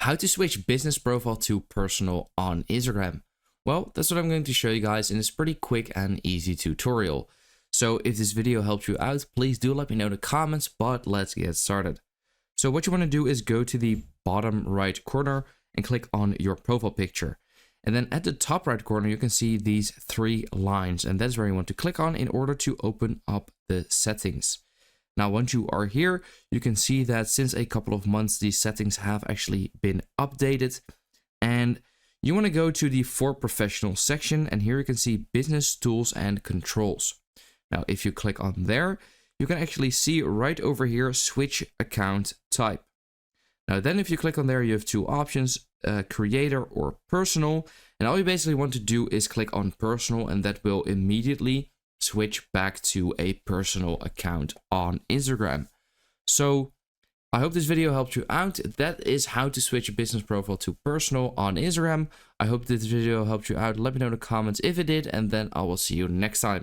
How to switch business profile to personal on Instagram. Well, that's what I'm going to show you guys in this pretty quick and easy tutorial. So if this video helped you out, please do let me know in the comments, but let's get started. So what you want to do is go to the bottom right corner and click on your profile picture. And then at the top right corner, you can see these three lines, and that's where you want to click on in order to open up the settings. Now, once you are here, you can see that since a couple of months, these settings have actually been updated. And you want to go to the For Professionals section, and here you can see Business Tools and Controls. Now, if you click on there, you can actually see right over here, Switch Account Type. Now, then if you click on there, you have two options, Creator or Personal. And all you basically want to do is click on Personal, and that will immediately switch back to a personal account on Instagram. So I hope this video helped you out. That is how to switch a business profile to personal on Instagram. I hope this video helped you out. Let me know in the comments if it did, and then I will see you next time.